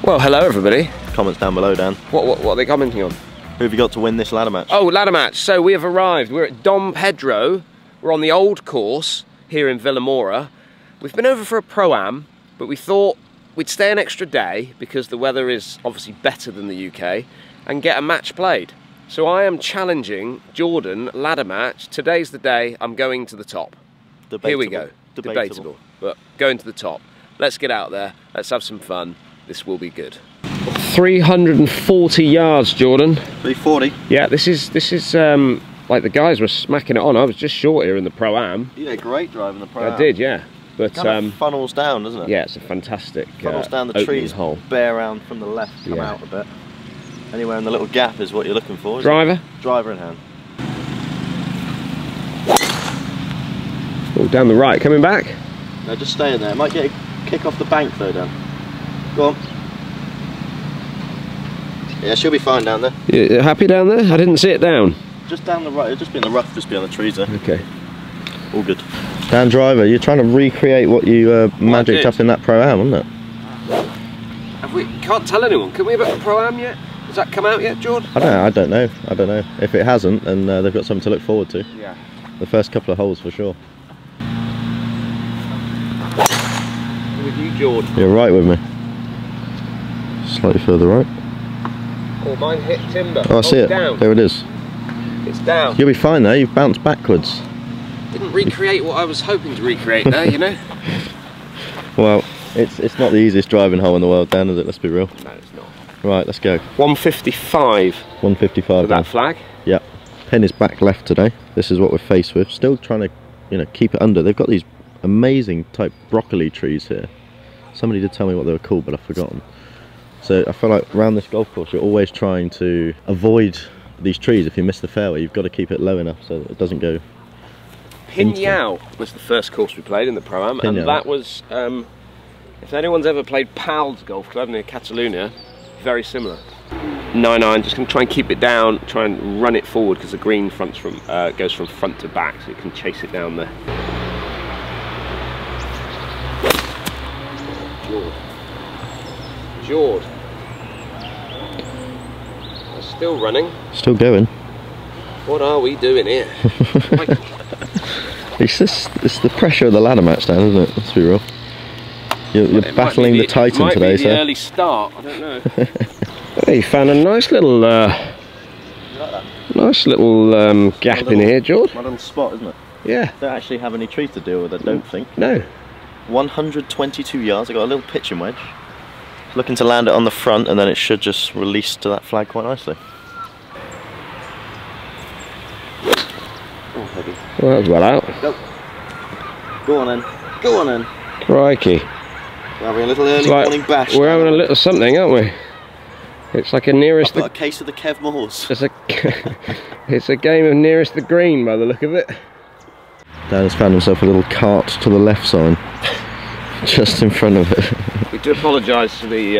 Well, hello everybody. Comments down below, Dan. What are they commenting on? Who have you got to win this ladder match? Oh, ladder match. So we have arrived. We're at Dom Pedro. We're on the old course here in VILAMOURA. We've been over for a pro-am, but we thought we'd stay an extra day because the weather is obviously better than the UK and get a match played. So I am challenging Jordan ladder match. Today's the day I'm going to the top. Debatable. Here we go. Debatable, but going to the top. Let's get out there. Let's have some fun. This will be good. 340 yards, Jordan. 340? Yeah, this is like the guys were smacking it on. I was just short here in the Pro-Am. You did a great drive in the Pro-Am. I did, yeah. But kind of funnels down, doesn't it? Yeah, it's a fantastic funnels down the trees, hole. Bear around from the left, come out a bit. Anywhere in the little gap is what you're looking for. Driver? Driver in hand. Oh, down the right, coming back? No, just stay in there. It might get a kick off the bank though, Dan. Go on. Yeah, she'll be fine down there. You happy down there? I didn't see it down. Just down the right, it'll just be in the rough, just beyond the trees there. Okay. All good. Dan Driver, you're trying to recreate what you magicked up in that Pro-Am, wasn't it? Have we? Can't tell anyone. Can we have a Pro-Am yet? Has that come out yet, Jordan? I don't know. If it hasn't, then they've got something to look forward to. Yeah. The first couple of holes for sure. With you, Jordan. You're right with me. Slightly further right. Oh, mine hit timber. Oh, I see it. Down. There it is. It's down. You'll be fine there. You've bounced backwards. Didn't recreate what I was hoping to recreate there, you know. Well, it's not the easiest driving hole in the world, Dan, is it? Let's be real. No, it's not. Right, let's go. 155. 155. With that flag. Yeah. Pin is back left today. This is what we're faced with. Still trying to, keep it under. They've got these amazing type broccoli trees here. Somebody did tell me what they were called, but I've forgotten. So I feel like around this golf course, you're always trying to avoid these trees. If you miss the fairway, you've got to keep it low enough so that it doesn't go. Pinyao was the first course we played in the Pro-Am, and that was, if anyone's ever played Pal's Golf Club near Catalonia, very similar. 9-iron, just going to try and keep it down, try and run it forward because the green goes from front to back, so you can chase it down there. Jord. Still running. Still going. What are we doing here? It's the pressure of the ladder match, Dan, isn't it? Let's be real. You're battling the Titan today, so. Early start. I don't know. Hey, you found a nice little, gap in here, George. My little spot, isn't it? Yeah. Don't actually have any trees to deal with, I don't think. No. 122 yards. I got a little pitching wedge. Looking to land it on the front, and then it should just release to that flag quite nicely. Oh, heavy. Well, that was well out. Go. Go on then. Go on then. Crikey. We're having a little early morning bash. We're having a little something, aren't we? It's like a nearest. I've got a case of the Kev Moors. It's a game of nearest the green by the look of it. Dan has found himself a little cart to the left sign, just in front of it. We do apologise for the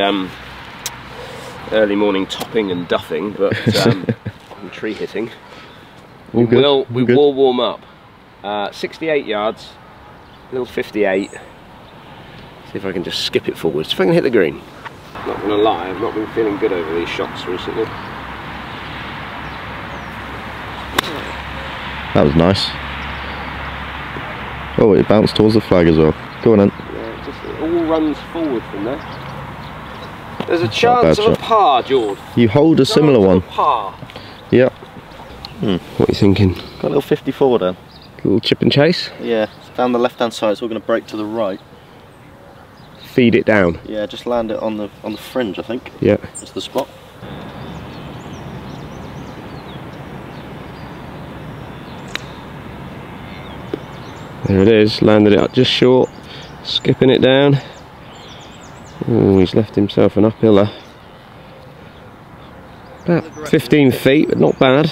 early morning topping and duffing, but and tree hitting. We will warm up. 68 yards, little 58. See if I can just skip it forwards. If I can hit the green. Not gonna lie, I've not been feeling good over these shots recently. That was nice. Oh, it bounced towards the flag as well. Go on then. Yeah, it all runs forward from there. There's a chance of a par, George. You hold a similar one. Par. Yep. What are you thinking? Got a little 54 down. A little chip and chase? Yeah, it's down the left hand side, it's all going to break to the right. Feed it down. Yeah, just land it on the fringe, I think. Yeah. That's the spot. There it is, landed it up just short, skipping it down. Oh, he's left himself an uphiller. About 15 feet, but not bad.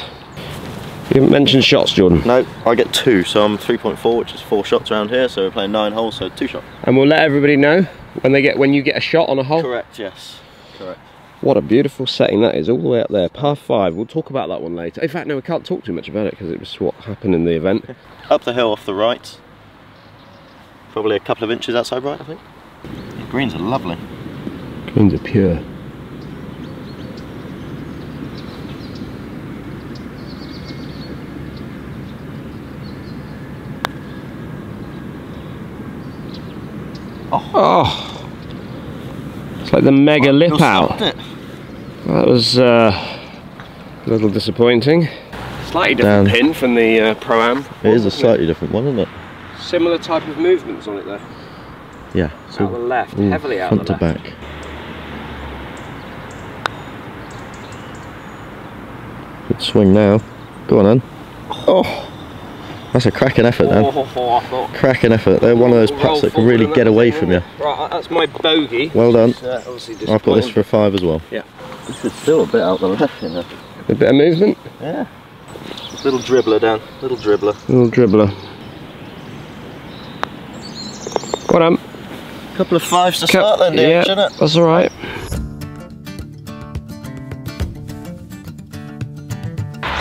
You haven't mentioned shots, Jordan? No, I get 2, so I'm 3.4, which is 4 shots around here, so we're playing 9 holes, so 2 shots. And we'll let everybody know when you get a shot on a hole? Correct, yes. Correct. What a beautiful setting that is, all the way up there, par 5. We'll talk about that one later. In fact, no, we can't talk too much about it because it was what happened in the event. Up the hill off the right. Probably a couple of inches outside right, I think. The greens are lovely. Greens are pure. Oh, it's like the mega lip out. That was a little disappointing. Slightly different pin from the Pro-Am. It is a slightly different one, isn't it? Similar type of movements on it though. Yeah. So out the left, heavily out the left. Front to back. Good swing now. Go on, then. Oh, that's a cracking effort, Dan. Cracking effort. They're one of those putts that can really get away from you. Right, that's my bogey. Well done. I've got this for a 5 as well. Yeah. This is still a bit out the left, you know. A bit of movement? Yeah. Little dribbler, Dan. Little dribbler. Little dribbler. Well done. Couple of 5s to start then, yeah, isn't it? That's alright.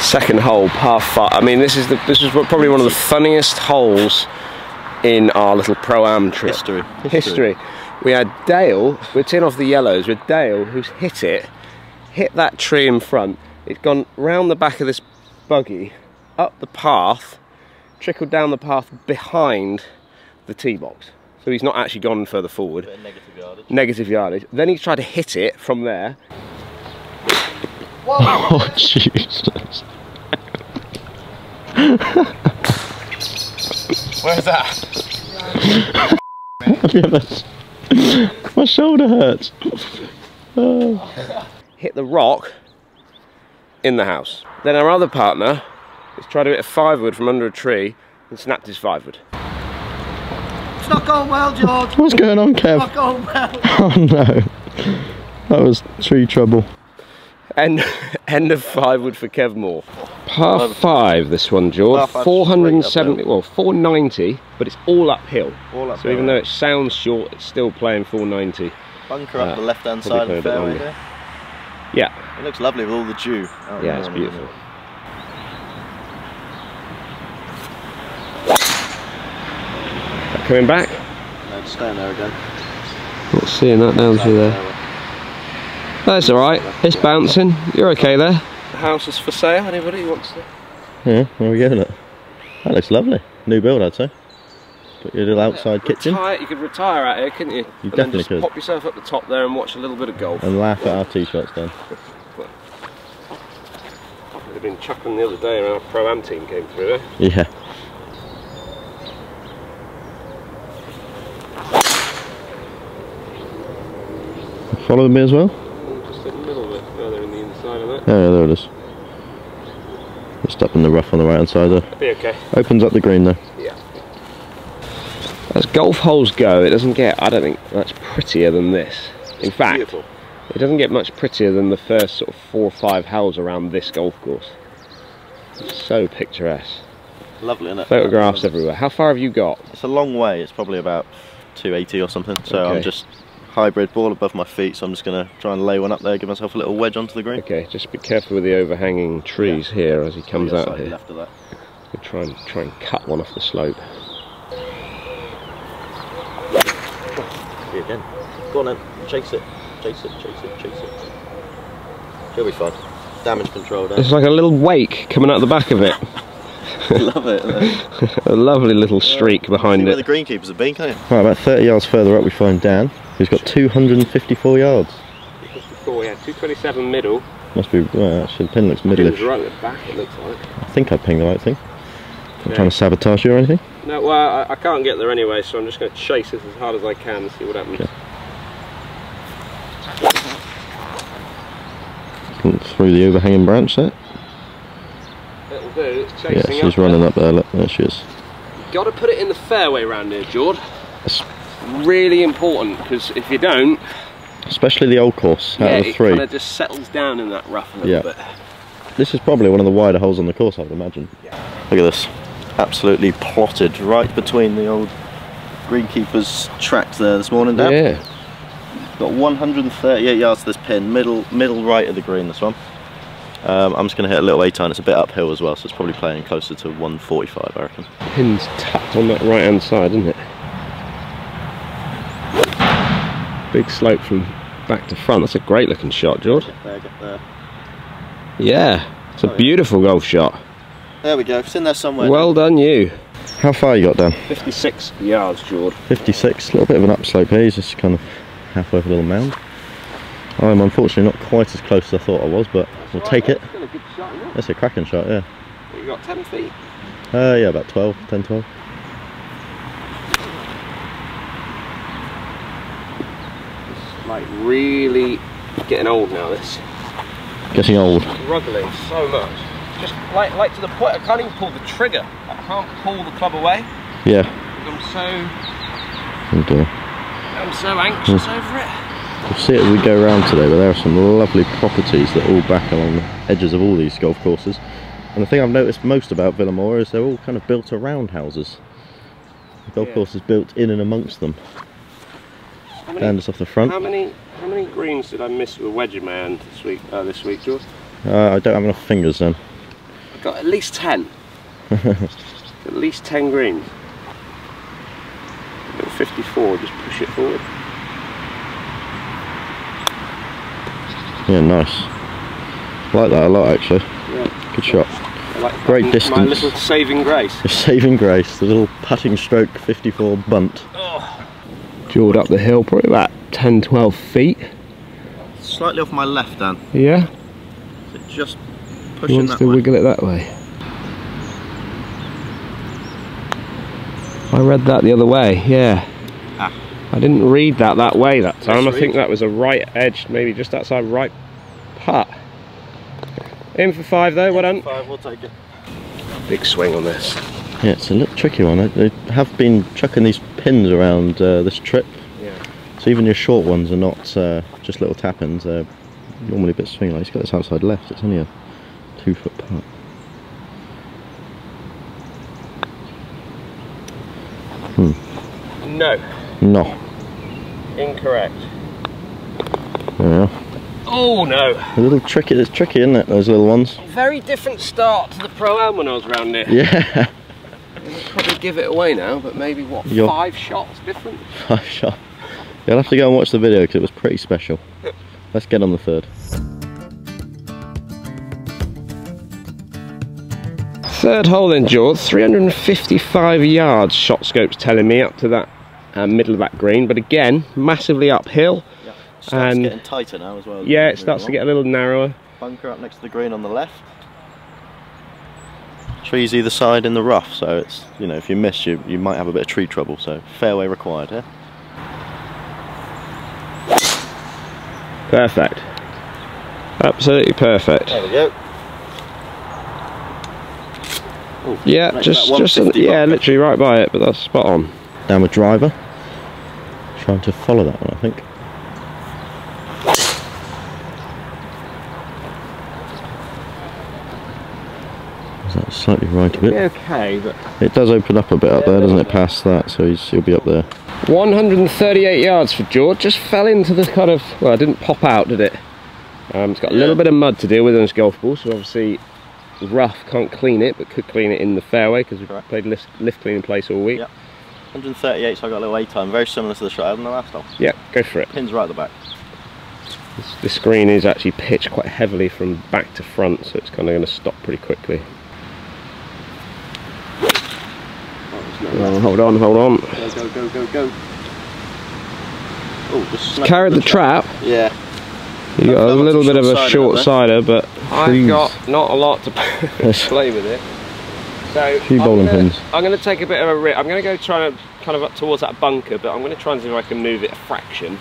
Second hole, par 5. I mean, this is probably one of the funniest holes in our little Pro-Am trip. History. We had Dale, we're teeing off the yellows with Dale, who's hit that tree in front. It's gone round the back of this buggy, up the path, trickled down the path behind the tee box. So he's not actually gone further forward. Negative yardage. Negative yardage. Then he's tried to hit it from there. Whoa. Oh, Jesus. Where's that? My shoulder hurts. Oh. Hit the rock in the house. Then our other partner has tried to hit a 5-wood from under a tree and snapped his 5-wood. It's not going well, George. What's going on, Kev? It's not going well. Oh no. That was tree trouble. End of 5-wood for Kev Moore. Par 5 this one, George. 470, well 490, but it's all uphill. So even though it sounds short, it's still playing 490. Bunker up the left-hand side of the fairway there. Yeah. It looks lovely with all the dew. Yeah, it's beautiful. Coming back? No, just staying there again. Not seeing that down through there. That's alright, it's bouncing. You're okay there. The house is for sale, anybody who wants to? Yeah, where are we going? That looks lovely. New build, I'd say. Got your little outside kitchen. You could retire out here, couldn't you? You definitely could. Pop yourself up the top there and watch a little bit of golf. And laugh at our tee shots, Dan. They've been chuckling the other day when our Pro-Am team came through there. Yeah. Follow me as well? Just in the middle of it, further in the inside of it. Yeah, there it is. Just up in the rough on the right hand side there. That'll be okay. Opens up the green there. Yeah. As golf holes go, it doesn't get, I don't think, much prettier than this. In fact, beautiful. It doesn't get much prettier than the first sort of 4 or 5 holes around this golf course. It's so picturesque. Lovely, isn't it? Photographs everywhere. How far have you got? It's a long way. It's probably about 280 or something. So okay. I'm just hybrid ball above my feet, so I'm just going to try and lay one up there, give myself a little wedge onto the green. Okay, just be careful with the overhanging trees here as he comes out here. Left of that. We'll try and cut one off the slope. See again. Go on then, chase it, chase it, chase it, chase it. She'll be fine. Damage control down. It's like a little wake coming out the back of it. I love it. A lovely little streak behind it. Where the greenkeepers have been, can't you? Right, about 30 yards further up we find Dan, who's got 254 yards. 254, yeah, 227 middle. Must be, well actually the pin looks middle-ish. Right at the back it looks like. I think I pinged the right thing. I'm trying to sabotage you or anything? No, well I can't get there anyway, so I'm just going to chase this as hard as I can and see what happens. Okay. Through the overhanging branch there. It'll do, it's chasing. Yeah, she's running up there, look, there she is. You've got to put it in the fairway round here, George. It's really important, because if you don't... Especially the old course, out of the 3. It kind of just settles down in that rough a little bit. This is probably one of the wider holes on the course, I would imagine. Yeah. Look at this. Absolutely plotted right between the old greenkeeper's tracks there this morning, Dan. Yeah. Got 138 yards to this pin, middle right of the green, this one. I'm just going to hit a little 8-iron. It's a bit uphill as well, so it's probably playing closer to 145, I reckon. Pin's tucked on that right hand side, isn't it? Big slope from back to front. That's a great looking shot, George. Get there, get there. Yeah, it's a beautiful golf shot. There we go, it's in there somewhere. Well done you. How far you got down? 56 yards, George. 56, a little bit of an upslope here. He's just kind of halfway up a little mound. I'm unfortunately not quite as close as I thought I was, but we'll take it. That's still a good shot, isn't it? That's a cracking shot, yeah. What, you got 10 feet? Yeah, about 12, 10, 12. It's like really getting old now, this. Getting old. Struggling so much. Just like to the point I can't even pull the trigger. I can't pull the club away. Yeah. I'm Oh dear. so anxious over it. We'll see it as we go around today, but there are some lovely properties that are all back along the edges of all these golf courses. And the thing I've noticed most about VILAMOURA is they're all kind of built around houses. The golf course is built in and amongst them. And it's off the front. How many greens did I miss with wedge in my hand this week, George? I don't have enough fingers then. I've got at least 10. At least 10 greens. Little 54, just push it forward. Yeah, nice. I like that a lot actually. Yeah. Good shot. I like great distance. My little saving grace. Your saving grace, the little putting stroke 54 bunt. Oh. Jawed up the hill, probably about 10-12 feet. Slightly off my left, Dan. Yeah? So just pushing that way. He wants to wiggle it that way. I read that the other way, yeah. Ah. I didn't read that way that time. I think that was a right edge, maybe just outside right putt. In for 5 though, well done. 5, we'll take it. Big swing on this. Yeah, it's a little tricky one. They have been chucking these pins around this trip. Yeah. So even your short ones are not just little tap-ins. They're normally a bit swing. Like, he's got this outside left. It's only a 2-foot putt. No. No. Incorrect. Yeah. Oh no. A little tricky. It's tricky, isn't it? Those little ones. Very different start to the Pro-Am when I was around here. Yeah. I'll probably give it away now, but maybe what? 5 shots different. 5 shots. You'll have to go and watch the video because it was pretty special. Let's get on the third. Third hole then, George. 355 yards. Shot scope's telling me up to that middle of that green, but again, massively uphill. Yeah. Starts getting tighter now as well. Yeah, it starts to get a little narrower. Bunker up next to the green on the left. Trees either side in the rough, so it's, you know, if you miss, you might have a bit of tree trouble. So fairway required here. Perfect. Absolutely perfect. There we go. Ooh, yeah, just yeah, literally right by it, but that's spot on. Downward driver. Trying to follow that one, I think. Is that slightly right a bit? Okay, but it does open up a bit up there, doesn't it? Past that, so he'll be up there. 138 yards for George. Just fell into the kind of, well, it didn't pop out, did it? It's got a little bit of mud to deal with on this golf ball, so obviously rough, can't clean it, but could clean it in the fairway because we've played lift cleaning place all week. Yep. 138, so I got a little A time, very similar to the shot I had in the last hole. Yeah, go for it. Pin's right at the back. This green is actually pitched quite heavily from back to front, so it's kind of going to stop pretty quickly. Oh, hold on. Go. Oh, just carried the trap. Yeah. You got a little bit of a short sider, but I've got not a lot to play with it. So I'm going to take a bit of a rip. I'm going to go try and kind of up towards that bunker, but I'm going to try and see if I can move it a fraction.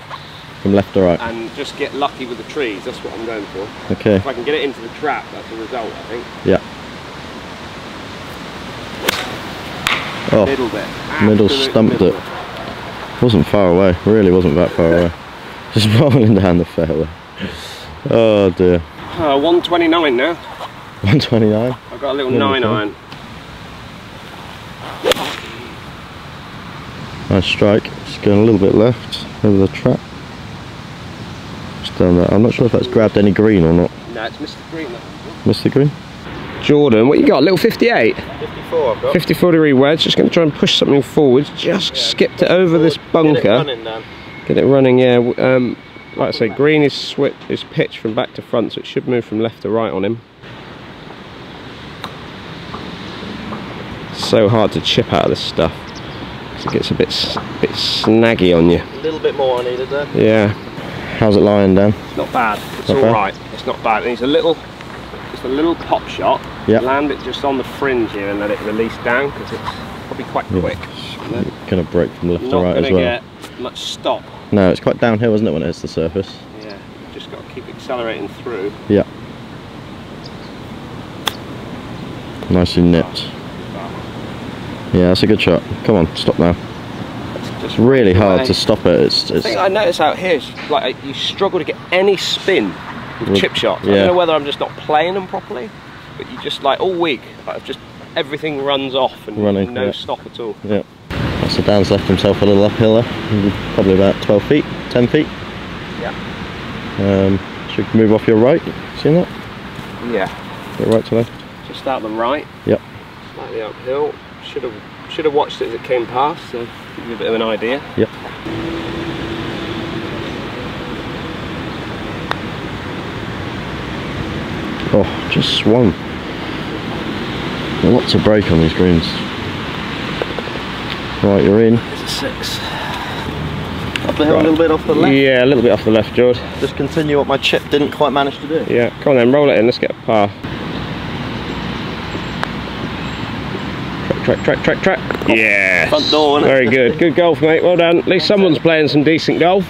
From left to right? And just get lucky with the trees, that's what I'm going for. Okay. If I can get it into the trap, that's the result, I think. Yeah. Oh, middle bit. Middle stumped it. Wasn't far away, really wasn't that far away. Just rolling down the fairway. Oh dear. 129 now. 129? I've got a little 9-iron. Nice strike. Just going a little bit left over the trap. Just down there. I'm not sure if that's grabbed any green or not. No, it's Mr. Green. Mr. Green? Jordan, what you got? A little 58? 54 I've got. 54-degree wedge. Just going to try and push something forward. Just skipped it over this bunker. Get it running, Dan. Get it running, yeah. like I say, green is pitched from back to front, so it should move from left to right on him. So hard to chip out of this stuff, because it gets a bit snaggy on you. A little bit more I needed there. Yeah. How's it lying, Dan? It's not bad. It's all right. It's not bad. It needs just a little pop shot. Yep. Land it just on the fringe here and let it release down, because it's probably quite quick. Going to break from left to right as well. Not going to get much stop. No, it's quite downhill, isn't it, when it hits the surface? Yeah, you've just got to keep accelerating through. Yeah. Nicely nipped. Yeah, that's a good shot. Come on, stop now. It's really hard to stop it. The thing I notice out here is like you struggle to get any spin with chip shots. Yeah. I don't know whether I'm just not playing them properly, but you just like all week, like, just everything runs off and no stop at all. Yeah. So Dan's left himself a little uphill there, probably about 12 feet, 10 feet. Yeah. Should we move off your right? Seen that? Yeah. Go right to left. Just out the right. Yep. Slightly uphill. Should have watched it as it came past, so give you a bit of an idea. Yep. Oh, just swung. Lots of break on these greens. Right, you're in. It's a 6. Up the hill a little bit off the left. Yeah, a little bit off the left, George. Just continue what my chip didn't quite manage to do. Yeah, come on then, roll it in, let's get a par. Track. Yeah. Front door, wasn't it? Very good. Good golf, mate. Well done. At least someone's playing some decent golf.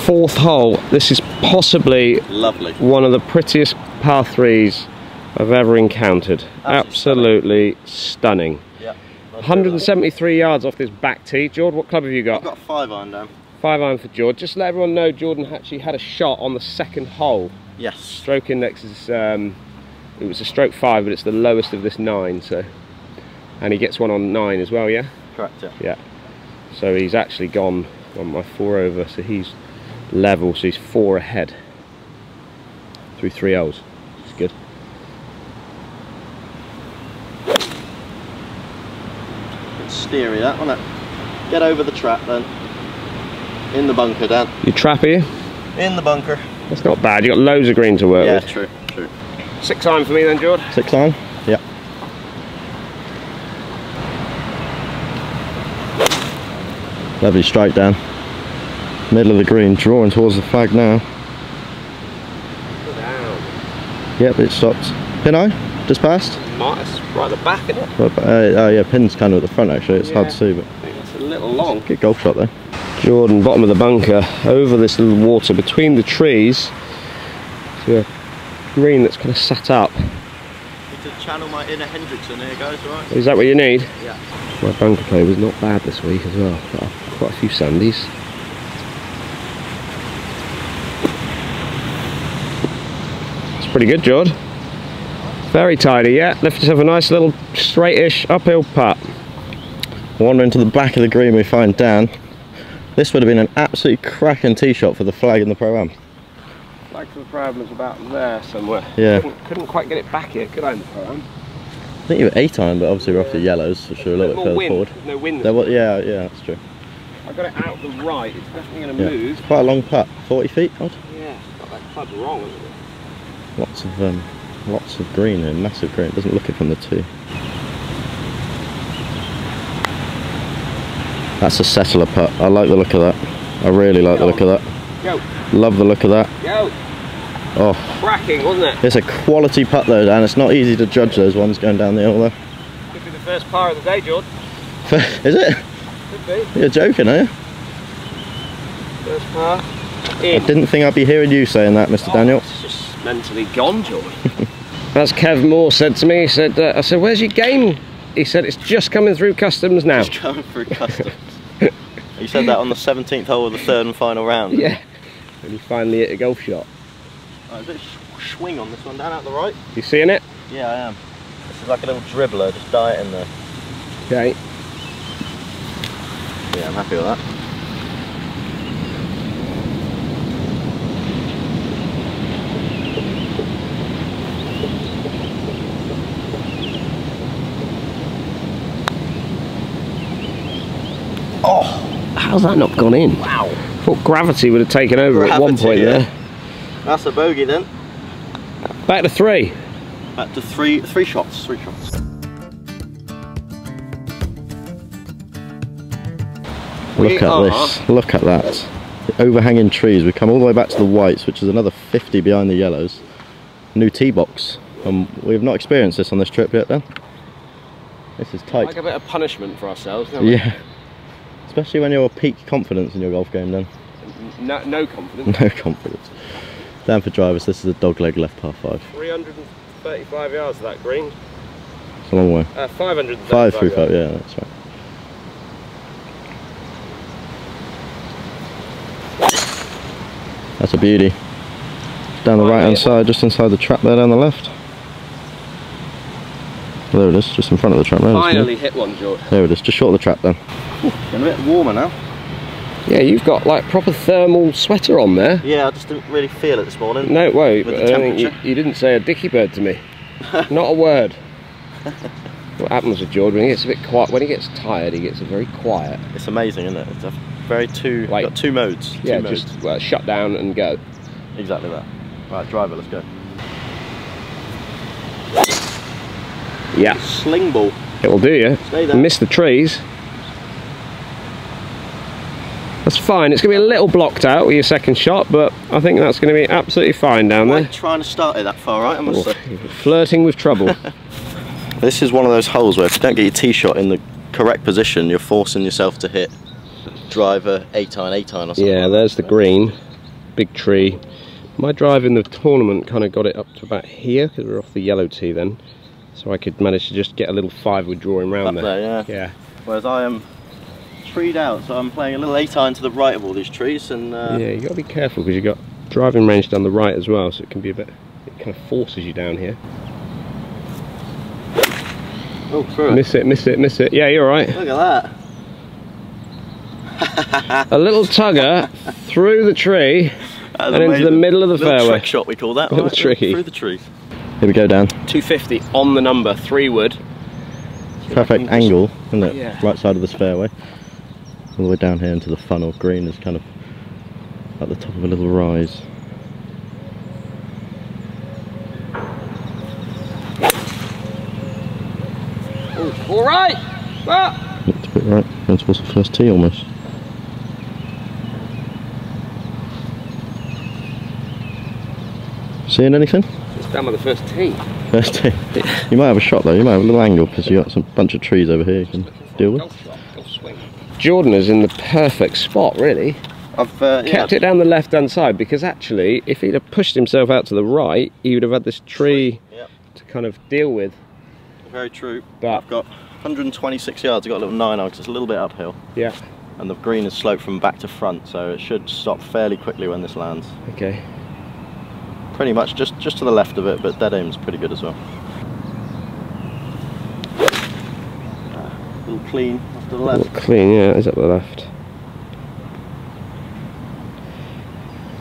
Fourth hole. This is possibly lovely. One of the prettiest par 3s I've ever encountered. Absolutely stunning. Yeah. 173 yards off this back tee. George, what club have you got? I've got a 5-iron down. 5-iron for George. Just to let everyone know, Jordan actually had a shot on the second hole. Yes. Stroke index is, it was a stroke 5, but it's the lowest of this 9, so. And he gets one on 9 as well, yeah? Correct, yeah. Yeah. So he's actually gone on my 4 over, so he's level, so he's 4 ahead. Through 3 holes. It's good. It's steery that, wasn't it? Get over the trap then. In the bunker, Dan. You trap here? In the bunker. That's not bad, you got loads of green to work with. Yeah, true. 6-iron for me then, George. 6-iron? Yeah. Lovely strike down. Middle of the green, drawing towards the flag now. Down. Yep, it stopped. Pin eye? Just past? It's right at the back, isn't it? Yeah, pin's kind of at the front actually, it's hard to see, but I think it's a little long. good golf shot there. Jordan, bottom of the bunker, over this little water between the trees to a green that's kind of sat up. Need to channel my inner Hendriksen here, guys, right? Is that what you need? Yeah. My bunker play was not bad this week as well. Got quite a few sandies. It's pretty good, George. Very tidy, yeah. Left yourself a nice little straightish uphill putt. Wandering to the back of the green, we find Dan. This would have been an absolutely cracking tee shot for the flag in the Pro-Am. Flag for the Pro-Am was about there somewhere. Yeah. Couldn't quite get it back here, could I, in the Pro-Am? I think you were 8-iron, but obviously we're off the yellows, so sure a little bit further forward. There's no wind. Yeah, that's true. I got it out the right, it's definitely going to move. It's quite a long putt, 40 feet odd? Yeah, got that club wrong, isn't it? Lots of green here, massive green. It doesn't look it from the tee. That's a settler putt. I like the look of that. I really like the look of that. Go. Love the look of that. Go. Oh. Cracking, wasn't it? It's a quality putt though, Dan. It's not easy to judge those ones going down the hill there. Could be the first par of the day, George. Is it? Could be. You're joking, are you? First par. In. I didn't think I'd be hearing you saying that, Mr. Daniel. It's just mentally gone, George. As Kev Moore said to me, he said, I said, where's your game? He said, it's just coming through customs now. Just coming through customs. You said that on the 17th hole of the 3rd and final round. Yeah. When you finally hit a golf shot. Right, a bit of swing on this one, down out the right. You seeing it? Yeah, I am. This is like a little dribbler, just die it in there. Okay. Yeah, I'm happy with that. How's that not gone in? Wow. I thought gravity would have taken over at one point there. That's a bogey then. Back to 3. Back to three shots. Look at this, look at that. The overhanging trees, we come all the way back to the whites, which is another 50 behind the yellows. New tee box. We have not experienced this on this trip yet, Dan. This is tight. Like a bit of punishment for ourselves, don't we? Yeah. Especially when you're peak confidence in your golf game, Dan. No confidence. No confidence. Dan for drivers, this is a dogleg left par 5. 335 yards to that green. It's a long way. 535 5 through 5, yards. yeah, that's right. That's a beauty. Down the right hand side, just inside the trap there, down the left. There it is, just in front of the trap. Finally hit one, George. There it is, just short of the trap then. Getting a bit warmer now. Yeah, you've got like proper thermal sweater on there. Yeah, I just didn't really feel it this morning. No, wait, with the temperature. you didn't say a dicky bird to me. Not a word. What happens with George when he gets a bit quiet? When he gets tired, he gets very quiet. It's amazing, isn't it? It's a very got two modes. Yeah, just shut down and go. Exactly that. Right, driver, let's go. Yeah. Sling ball. It will do you. Stay there. Miss the trees. That's fine. It's going to be a little blocked out with your second shot, but I think that's going to be absolutely fine down there. Trying to start it that far, right? I must say. Flirting with trouble. This is one of those holes where if you don't get your tee shot in the correct position, you're forcing yourself to hit driver 8-iron or something. Yeah, there's the green. Big tree. My drive in the tournament kind of got it up to about here because we're off the yellow tee then. So I could manage to just get a little 5-wood drawing round there. Yeah. Whereas I am treed out, so I'm playing a little 8-iron to the right of all these trees. And yeah, you got to be careful because you've got driving range down the right as well, so it can be a bit, it kind of forces you down here. Oh, through it. Miss it. Yeah, you're right. Look at that. A little tugger through the tree and into the middle of the fairway. Trick shot, we call that. Little tricky. Through the trees. Here we go, Dan. 250 on the number, 3-wood. Perfect angle, isn't it? Yeah. Right side of this fairway. All the way down here into the funnel. Green is kind of at the top of a little rise. All right. Ah. It's a bit right. Going towards the first tee almost. Seeing anything? It's down by the first tee. First tee. You might have a shot though. You might have a little angle because you got some bunch of trees over here you can deal with. Golf swing. Jordan is in the perfect spot, really. I've kept it down the left-hand side because actually, if he'd have pushed himself out to the right, he would have had this tree to kind of deal with. Very true. But I've got 126 yards. I've got a little 9-iron because it's a little bit uphill. Yeah. And the green is sloped from back to front, so it should stop fairly quickly when this lands. Okay. Pretty much just to the left of it, but dead aim's pretty good as well. A little clean off to the left. Clean, yeah, is up the left.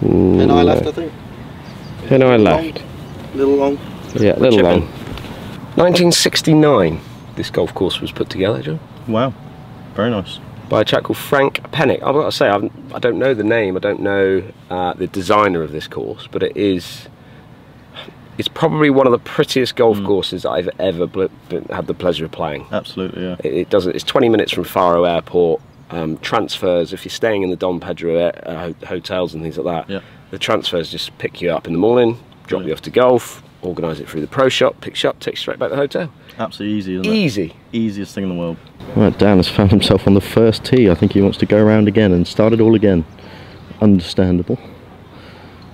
Pin eye left, I think. Pin eye left. Little long. Yeah, a little long. 1969, this golf course was put together, John. Wow, very nice. By a chap called Frank Pennick. I've got to say, I don't know the name, I don't know the designer of this course, but it's probably one of the prettiest golf courses I've ever had the pleasure of playing. Absolutely, yeah. It's 20 minutes from Faro Airport. Transfers, if you're staying in the Dom Pedro hotels and things like that, the transfers just pick you up in the morning, drop you off to golf, organise it through the pro shop, pick you up, take you straight back to the hotel. Absolutely easy, isn't it? Easy. Easiest thing in the world. Right, Dan has found himself on the first tee. I think he wants to go around again and start it all again. Understandable.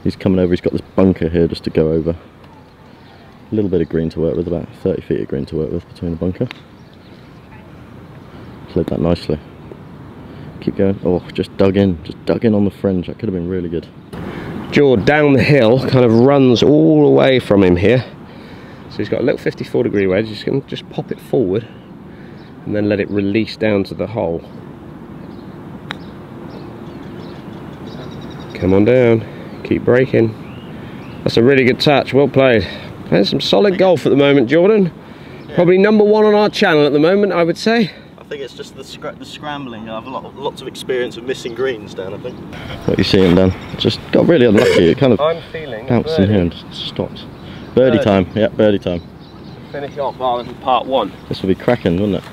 He's coming over, he's got this bunker here just to go over. A little bit of green to work with, about 30 feet of green to work with between the bunker. Slid that nicely. Keep going. Oh, just dug in on the fringe. That could have been really good. Jord down the hill kind of runs all away from him here. So he's got a little 54-degree wedge. He's going to just pop it forward and then let it release down to the hole. Come on down. Keep breaking. That's a really good touch. Well played. Playing some solid golf at the moment, Jordan. Probably #1 on our channel at the moment, I would say. I I think it's just the scrambling. I have lots of experience of missing greens, Dan, I think. What are you seeing, Dan? Just got really unlucky. It kind of I'm feeling bounced in here and stopped. Birdie time, yeah, birdie time. Finish off our little part 1. This will be cracking, wouldn't it?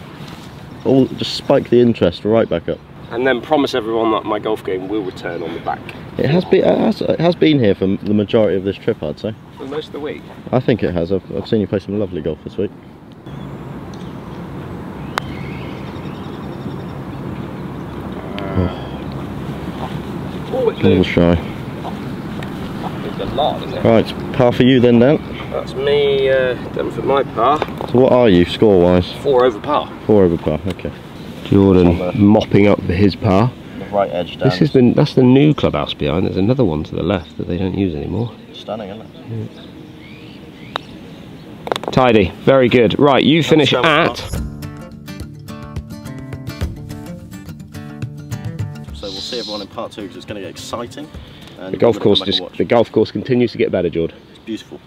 All just spike the interest right back up. And then promise everyone that my golf game will return on the back. It has been here for the majority of this trip, I'd say. For most of the week. I think it has. I've seen you play some lovely golf this week. Oh, it's a little shy. It's a lot, isn't it? Right, par for you then, Dan. That's me done for my par. So what are you score-wise? 4 over par. 4 over par. Okay. Jordan mopping up his par. The right edge down. That's the new clubhouse behind. There's another one to the left that they don't use anymore. Stunning, isn't it? Yeah. Tidy, very good. Right, you finish at. So we'll see everyone in part 2 because it's going to get exciting. And The golf course continues to get better, Jord. It's beautiful.